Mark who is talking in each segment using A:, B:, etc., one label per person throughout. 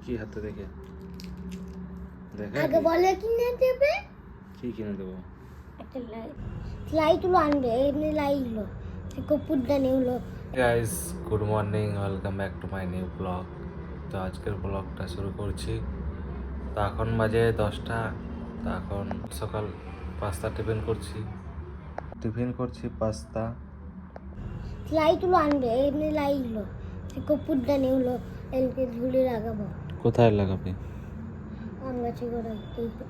A: কি হাতে দেখে দেখা
B: আগে বলে কিনে দেবে
A: কি কিনে দেবো?
B: একটা লাইটগুলো আনবে, এমনি লাইটগুলো কপুরদানি হলো।
A: Guys, good morning, welcome back to my new blog. তো আজকের ব্লগটা শুরু করছি। তো এখন বাজে 10টা। তো এখন সকাল পাস্তা টিফিন করছি পাস্তা।
B: লাইটগুলো আনবে, এমনি লাইটগুলো কপুরদানি হলো এলকে ঝুলে লাগাবো।
A: কোথায় লাগাবে?
B: আম গাছে গোড়ায়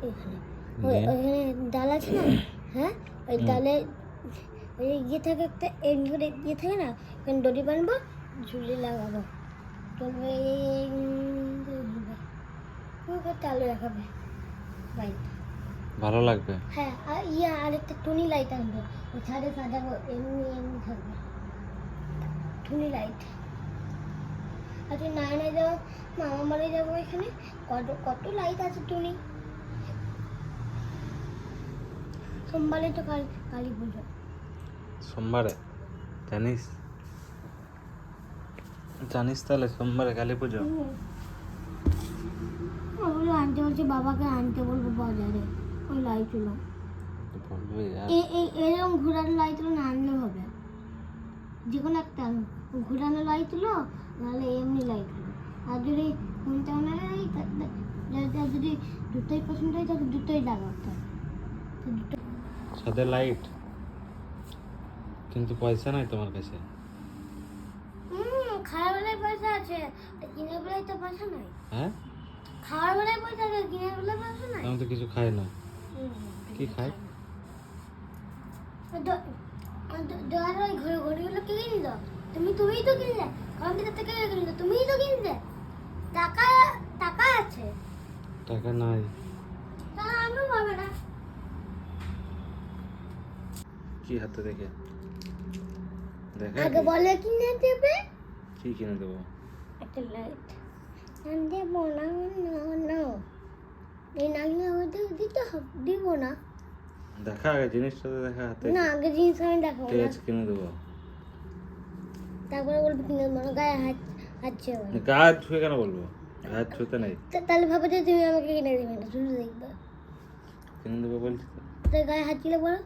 B: এখানে
A: দিয়ে?
B: ওইখানে ডাল আছে না, হ্যাঁ ওই ডালে ওই ইয়ে থাকে একটা এন্ড করে ইয়ে থাকে না, ওখানে দড়ি বানবো, ঝুলে লাগাবো। চলবে তালে রাখাবে লাইট।
A: ভালো লাগবে?
B: হ্যাঁ, আর ইয়ে আরেকটা টুনি লাইট আনবো, ওই ছাদে সাজাবো, এমনি এমনি থাকবে টুনি লাইট। আচ্ছা নায়না যাবো, মামা বাড়ি যাবো, এখানে কত কত লাইট আছে টুনি। সোমবারে তো কালী পুজো।
A: সোমবারে? জানিস তাহলে সোমবারে কালী পুজো?
B: ওগুলো আনতে বলছে, বাবাকে আনতে বলবো বাজারে ওই লাইটগুলো।
A: বলবি আর
B: এরকম ঘোরানো লাইটগুলো না আনলেও হবে, যে কোনো একটা ঘোরানো লাইটগুলো, নাহলে এমনি লাইটগুলো। আর যদি কোনটা যদি দুটোই পছন্দ হয় তাহলে দুটোই লাগাতে হবে। তো দুটো
A: সাথে লাইট, কিন্তু পয়সা নাই তোমার কাছে।
B: খাওয়ার বেলায় পয়সা আছে, কিনে বেলায় তো পয়সা নাই।
A: হ্যাঁ,
B: খাওয়ার বেলায় পয়সা আছে, কিনে বেলায় পয়সা নাই।
A: আমি তো কিছু খাই না। কি খাই?
B: ওই ঘড়িগুলো কে কিনল? তুমিই তো কিনলে, কারণ থেকে কিনলে, তুমিই তো কিনলে। টাকা টাকা আছে,
A: টাকা নাই।
B: তাহলে আমিও পাবে না।
A: কি হাতে দেখে দেখা
B: আগে বলে কিনে দেবে
A: কি কিনে দেবো?
B: একটা লাইট আনতে না, না এই না কিনে ওদের দিতে হবে, দিব না।
A: দেখা আগে জিনিসটা তো দেখা হাতে।
B: না আগে জিনিস আমি দেখাবো
A: ঠিক
B: না,
A: আছে, কিনে দেবো।
B: তারপরে বলবো কিনে দেবো না, গায়ে হাত হাতছে।
A: গা হাত ছুঁয়ে কেন বলবো? গা হাত ছুঁতে নাই।
B: তাহলে ভাবো যে তুমি আমাকে কিনে দেবে না, শুধু দেখবে।
A: কিনে দেবো বলছি তো।
B: তো গায়ে হাত ছিল বলো।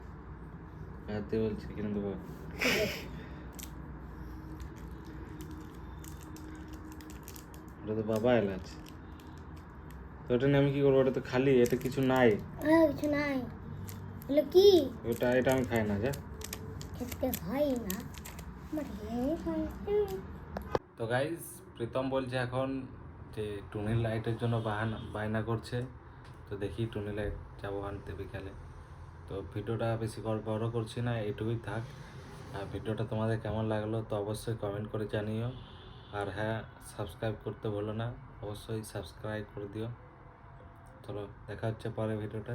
A: গা হাত দিয়ে বলছি কিনে দেবো।
B: ঠিক আছে,
A: ওটা তো বাবা এলাচ। তো ওটা নিয়ে আমি কি করবো? ওটা তো খালি, এটা কিছু নাই।
B: কিছু নাই বলে কি
A: এটা আমি খাই না। যা।
B: খেতে হয় না আমার, খাই।
A: তো গাইস, প্রীতম বলছে এখন যে টুনির লাইটের জন্য বায়না করছে। তো দেখি টুনি লাইট যাবো আনতে বিকালে। তো ভিডিওটা বেশি বড় করছি না, এইটুকুই থাক। আর ভিডিওটা তোমাদের কেমন লাগলো তো অবশ্যই কমেন্ট করে জানিও। আর হ্যাঁ, সাবস্ক্রাইব করতে ভুলো না, অবশ্যই সাবস্ক্রাইব করে দিও। চলো দেখা হচ্ছে পরে ভিডিওটা।